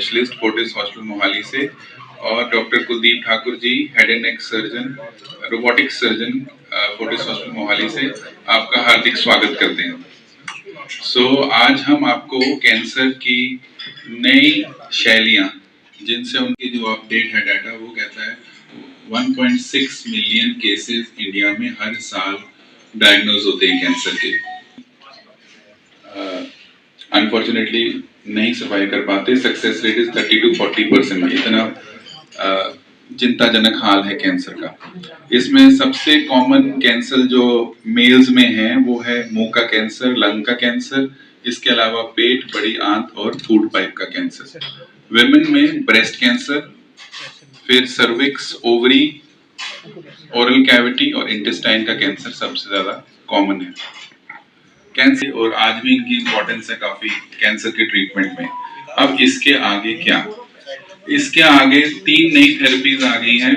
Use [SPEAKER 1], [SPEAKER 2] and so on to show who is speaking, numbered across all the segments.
[SPEAKER 1] Specialist Fortis hospital Mohali से, और doctor Kuldeep Thakur ji, head and neck surgeon, robotic surgeon, Fortis hospital Mohali से आपका हार्दिक स्वागत करते हैं। आज हम आपको कैंसर की नई शैलियां, जिनसे उनकी जो अपडेट है डाटा, वो कहता है 1.6 मिलियन केसेस इंडिया में हर साल डायग्नोज होते हैं कैंसर के। अनफॉर्चुनेटली नहीं सर्वाइव कर पाते। Success rate is 30 to 40%। इतना चिंताजनक हाल है कैंसर का। इसमें सबसे कॉमन कैंसर जो मेल्स में है वो है मुंह का कैंसर, लंग का कैंसर, इसके अलावा पेट, बड़ी आंत और फूड पाइप का कैंसर। विमेन में ब्रेस्ट कैंसर, फिर सर्विक्स, ओवरी, ओरल कैविटी और इंटेस्टाइन का कैंसर सबसे ज्यादा कॉमन है कैंसर, और आज भी इनकी इंपॉर्टेंस है काफी कैंसर के ट्रीटमेंट में। अब इसके आगे क्या? इसके आगे 3 नई थेरेपीज आ गई हैं: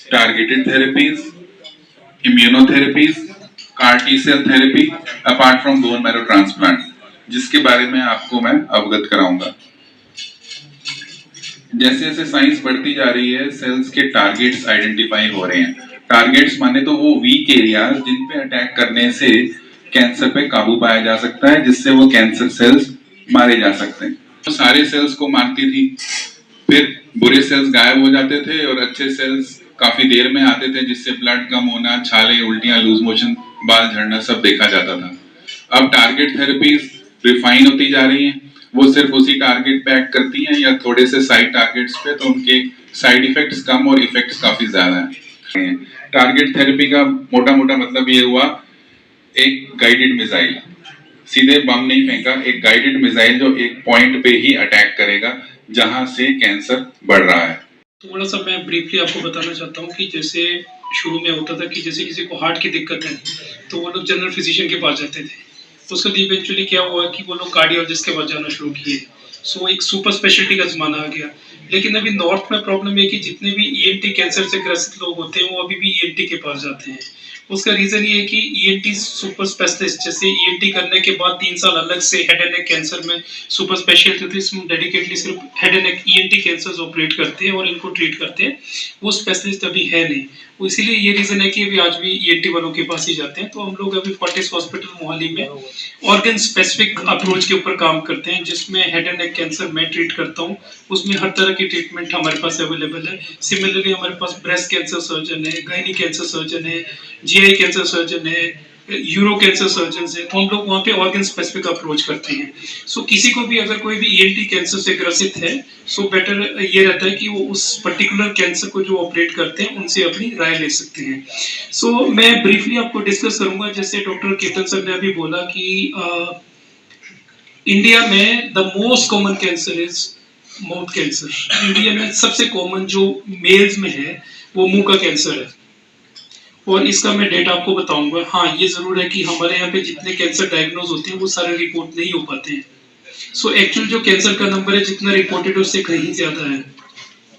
[SPEAKER 1] targeted therapies, immunotherapies, CAR T cell therapy, apart from bone marrow transplant, जिसके बारे में आपको मैं अवगत कराऊंगा। जैसे जैसे साइंस बढ़ती जा रही है, सेल्स के टारगेट्स आइडेंटिफाई हो रहे हैं। टारगेट्स माने तो वो वीक एरियाज जिन पे अटैक करने से कैंसर पे काबू पाया जा सकता है, जिससे वो कैंसर सेल्स मारे जा सकते हैं। तो सारे सेल्स को मारती थी, फिर बुरे सेल्स गायब हो जाते थे और अच्छे सेल्स काफी देर में आते थे, जिससे ब्लड कम होना, छाले, उल्टियां, लूज मोशन, बाल झड़ना सब देखा जाता था। अब टारगेट थेरेपीज रिफाइन होती जा रही हैं। वो सिर्फ उसी टारगेट पे एक्ट करती हैं या थोड़े से साइड टारगेट्स पे, तो उनके साइड इफेक्ट्स कम और इफेक्ट्स काफी ज्यादा हैं। टारगेट थेरेपी का मोटा मोटा मतलब ये हुआ, एक गाइडेड मिसाइल, सीधे बम नहीं फेंका, एक गाइडेड मिसाइल जो एक पॉइंट पे ही अटैक करेगा जहां से कैंसर बढ़ रहा है।
[SPEAKER 2] थोड़ा सा मैं ब्रीफली आपको बताना चाहता हूँ कि जैसे शुरू में होता था कि जैसे किसी को हार्ट की दिक्कत है तो वो लोग जनरल फिजिशियन के पास जाते थे। उसके बाद इवेंचुअली क्या हुआ कि वो लोग कार्डियोलॉजिस्ट के पास जाना शुरू किए। सो एक सुपर स्पेशलिटी का जमाना आ गया। लेकिन अभी नॉर्थ में प्रॉब्लम है कि जितने भी ईएनटी कैंसर से ग्रसित लोग होते हैं वो अभी भी ईएनटी के पास जाते हैं। उसका रीजन ये है कि ईएनटी सुपर स्पेशलिस्ट, जैसे ईएनटी करने के बाद 3 साल अलग से हेड एंड नेक कैंसर में सुपर स्पेशलिस्ट इसमें डेडिकेटली सिर्फ head and neck ENT cancer operate करते हैं और इनको ट्रीट करते हैं। वो स्पेशलिस्ट अभी है नहीं, वो इसीलिए ये रीजन है कि अभी आज भी ईएनटी वालों के पास ही जाते हैं। तो हम लोग अभी फोर्टिस हॉस्पिटल मोहाली में ऑर्गन स्पेसिफिक अप्रोच के ऊपर काम करते हैं, जिसमें हेड एंड नेक कैंसर मैं ट्रीट करता हूँ। उसमें हर तरह की ट्रीटमेंट हमारे पास अवेलेबल है। सिमिलरली हमारे पास ब्रेस्ट कैंसर सर्जन है, गायनी कैंसर सर्जन है, जीआई कैंसर सर्जन है, यूरो कैंसर सर्जन है। तो हम लोग वहाँ पे ऑर्गन स्पेसिफिक अप्रोच करते हैं। सो किसी को भी अगर कोई भी ईएनटी कैंसर से ग्रसित है, सो बेटर ये रहता है कि वो उस पर्टिकुलर कैंसर को जो ऑपरेट करते हैं उनसे अपनी राय ले सकते हैं। सो मैं ब्रीफली आपको डिस्कस करूंगा। जैसे डॉक्टर केतन सर ने अभी बोला कि इंडिया में the most common cancer is mouth cancer. India में सबसे कॉमन जो मेल्स में है वो मुंह का कैंसर है, और इसका मैं डेटा आपको बताऊंगा। हाँ, ये जरूर है कि हमारे यहाँ पे जितने कैंसर डायग्नोज होते हैं वो सारे रिपोर्ट नहीं हो पाते हैं। सो एक्चुअल जो कैंसर का नंबर है जितना रिपोर्टेड है उससे कहीं ज्यादा है।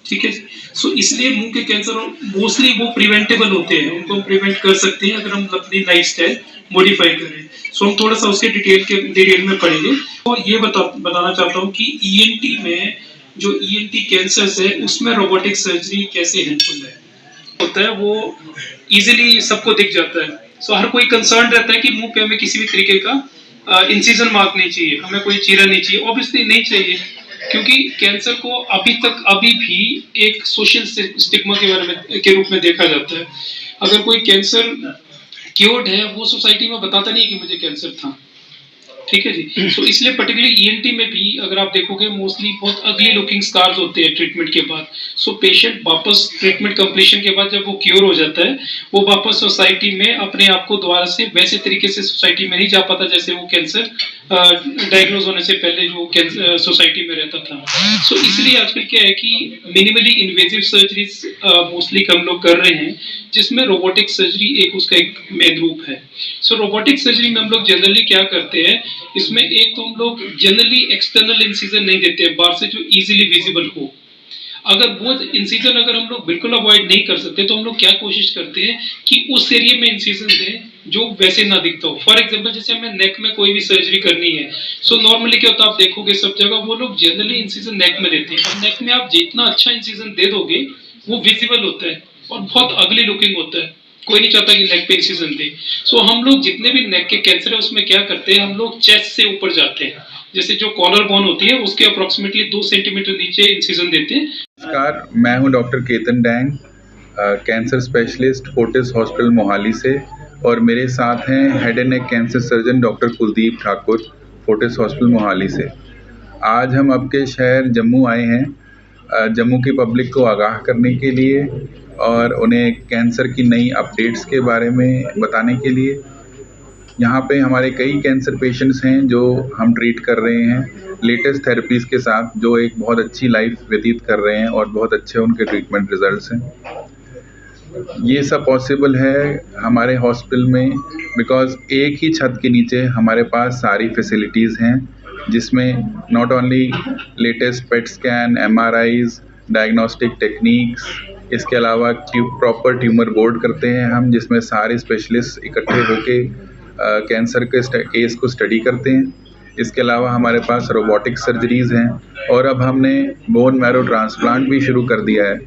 [SPEAKER 2] ठीक है। सो इसलिए मुंह के कैंसर मोस्टली वो प्रिवेंटेबल होते हैं, उनको हम प्रिवेंट कर सकते हैं अगर हम अपनी लाइफस्टाइल मॉडिफाई करें। सो हम थोड़ा सा उसके डिटेल में पढ़ेंगे। तो ये बताना चाहता हूँ कि ईएनटी में जो ईएनटी कैंसर है उसमें रोबोटिक सर्जरी कैसे हेल्पफुल है होता है। वो इजीली सबको दिख जाता है। सो हर कोई कंसर्न रहता है कि मुंह पे हमें किसी भी तरीके का इंसिजन मार्क नहीं चाहिए, हमें कोई चीरा नहीं चाहिए। ऑब्वियसली नहीं चाहिए, क्योंकि कैंसर को अभी भी एक सोशल स्टिग्मा के रूप में देखा जाता है। अगर कोई कैंसर क्योर्ड है वो सोसाइटी में बताता नहीं कि मुझे कैंसर था। ठीक है जी। सो इसलिए पर्टिकुलरली ईएनटी में भी अगर आप देखोगे मोस्टली बहुत अगली लुकिंग स्कार्स होते हैं ट्रीटमेंट के बाद। सो पेशेंट वापस ट्रीटमेंट कंप्लीशन के बाद जब वो क्योर हो जाता है, वो वापस सोसाइटी में अपने आप को दोबारा से वैसे तरीके से सोसाइटी में नहीं जा पाता जैसे वो कैंसर डायग्नोज होने से पहले जो सोसाइटी में रहता था। सो इसलिए आजकल क्या है कि मिनिमली इन्वेजिव सर्जरीज मोस्टली हम लोग कर रहे हैं, जिसमें रोबोटिक सर्जरी उसका एक मेन रूप है। सो रोबोटिक सर्जरी में हम लोग जनरली क्या करते हैं, इसमें एक तो हम लोग जनरली एक्सटर्नल इंसिजन नहीं देते हैं बाहर से जो इजीली विजिबल हो। अगर वो इंसिजन अगर हम लोग बिल्कुल अवॉइड नहीं कर सकते तो हम लोग क्या कोशिश करते हैं कि उस एरिया में इंसिजन दें जो वैसे ना दिखता हो। फॉर एग्जांपल जैसे हमें नेक में कोई भी सर्जरी करनी है, सो नॉर्मली क्या होता है, आप देखोगे सब जगह वो लोग जनरली इंसिजन नेक में देते हैं। अब नेक में आप जितना अच्छा इंसिजन दे दोगे वो विजिबल होता है और बहुत अगली लुकिंग होता है, कोई नहीं चाहता कि नेक पे इंसिजन दे। सो हम लोग जितने भी नेक के कैंसर है उसमें क्या करते हैं, हम लोग चेस्ट से ऊपर जाते हैं, जैसे जो कॉलर बोन होती है उसके अप्रोक्सीमेटली 2 सेंटीमीटर नीचे इंसिजन देते हैं।
[SPEAKER 1] नमस्कार, मैं हूं doctor Ketan dang, cancer specialist Fortis hospital Mohali से, और मेरे साथ हैं head and neck cancer surgeon doctor Kuldeep Thakur, Fortis hospital Mohali से। आज हम आपके शहर जम्मू आए हैं, जम्मू की पब्लिक को आगाह करने के लिए और उन्हें कैंसर की नई अपडेट्स के बारे में बताने के लिए। यहाँ पे हमारे कई कैंसर पेशेंट्स हैं जो हम ट्रीट कर रहे हैं लेटेस्ट थेरेपीज़ के साथ, जो एक बहुत अच्छी लाइफ व्यतीत कर रहे हैं और बहुत अच्छे उनके ट्रीटमेंट रिजल्ट्स हैं। ये सब पॉसिबल है हमारे हॉस्पिटल में बिकॉज़ एक ही छत के नीचे हमारे पास सारी फैसिलिटीज़ हैं, जिसमें not only latest PET scan, MRIs, diagnostic techniques, इसके अलावा प्रॉपर ट्यूमर बोर्ड करते हैं हम, जिसमें सारे स्पेशलिस्ट इकट्ठे होके कैंसर के केस को स्टडी करते हैं। इसके अलावा हमारे पास रोबोटिक सर्जरीज़ हैं और अब हमने बोन मैरो ट्रांसप्लांट भी शुरू कर दिया है,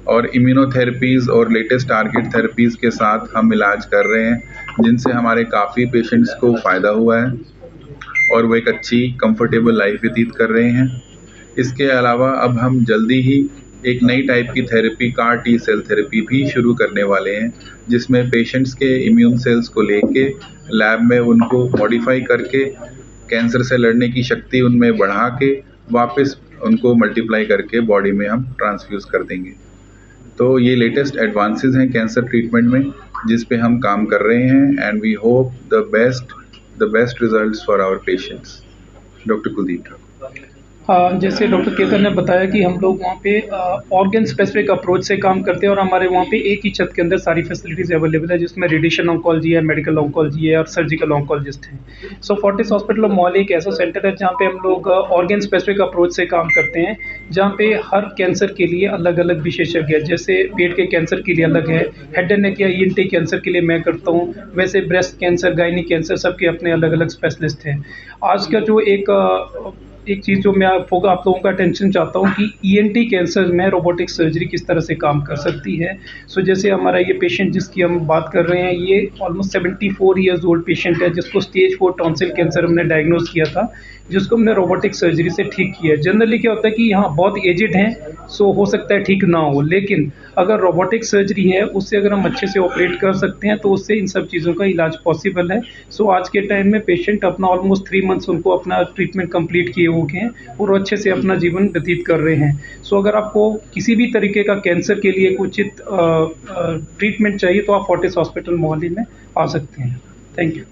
[SPEAKER 1] और इम्यूनोथेरेपीज़ और लेटेस्ट टारगेट थेरेपीज़ के साथ हम इलाज कर रहे हैं, जिनसे हमारे काफ़ी पेशेंट्स को फ़ायदा हुआ है और वो एक अच्छी कंफर्टेबल लाइफ व्यतीत कर रहे हैं। इसके अलावा अब हम जल्दी ही एक नई टाइप की therapy, CAR T cell therapy भी शुरू करने वाले हैं, जिसमें पेशेंट्स के इम्यून सेल्स को लेके लैब में उनको मॉडिफाई करके कैंसर से लड़ने की शक्ति उनमें बढ़ा के वापस उनको मल्टीप्लाई करके बॉडी में हम ट्रांसफ्यूज़ कर देंगे। तो ये लेटेस्ट एडवांसेस हैं कैंसर ट्रीटमेंट में, जिस पे हम काम कर रहे हैं, and we hope the best results for our patients. Doctor Kuldeep Thakur.
[SPEAKER 3] जैसे डॉक्टर केतन ने बताया कि हम लोग वहाँ पे ऑर्गन स्पेसिफिक अप्रोच से काम करते हैं और हमारे वहाँ पे एक ही छत के अंदर सारी फैसिलिटीज़ अवेलेबल है, जिसमें रेडिएशन ऑन्कोलॉजी है, मेडिकल ऑन्कोलॉजी है और सर्जिकल ऑन्कोलॉजिस्ट हैं। सो फोर्टिस हॉस्पिटल मोहाली एक ऐसा सेंटर है जहाँ पे हम लोग ऑर्गन स्पेसिफिक अप्रोच से काम करते हैं, जहाँ पे हर कैंसर के लिए अलग अलग विशेषज्ञ है। जैसे पेट के कैंसर के लिए अलग है, हेड एंड नेक या ENT कैंसर के लिए मैं करता हूँ, वैसे ब्रेस्ट कैंसर, गायनी कैंसर, सबके अपने अलग अलग स्पेशलिस्ट हैं। आज का जो एक चीज़ जो मैं आप लोगों का अटेंशन चाहता हूँ कि ENT कैंसर में रोबोटिक सर्जरी किस तरह से काम कर सकती है। सो जैसे हमारा ये पेशेंट जिसकी हम बात कर रहे हैं, ये ऑलमोस्ट 74 ईयर्स ओल्ड पेशेंट है, जिसको स्टेज 4 टॉन्सिल कैंसर हमने डायग्नोज किया था, जिसको हमने रोबोटिक सर्जरी से ठीक किया है। जनरली क्या होता है कि यहाँ बहुत एजेड हैं, सो हो सकता है ठीक ना हो, लेकिन अगर रोबोटिक सर्जरी है उससे अगर हम अच्छे से ऑपरेट कर सकते हैं तो उससे इन सब चीज़ों का इलाज पॉसिबल है। सो आज के टाइम में पेशेंट अपना ऑलमोस्ट 3 मंथ्स उनको अपना ट्रीटमेंट कंप्लीट किए हो गए हैं और अच्छे से अपना जीवन व्यतीत कर रहे हैं। सो अगर आपको किसी भी तरीके का कैंसर के लिए उचित ट्रीटमेंट चाहिए तो आप फोर्टिस हॉस्पिटल मोहाली में आ सकते हैं। Thank you.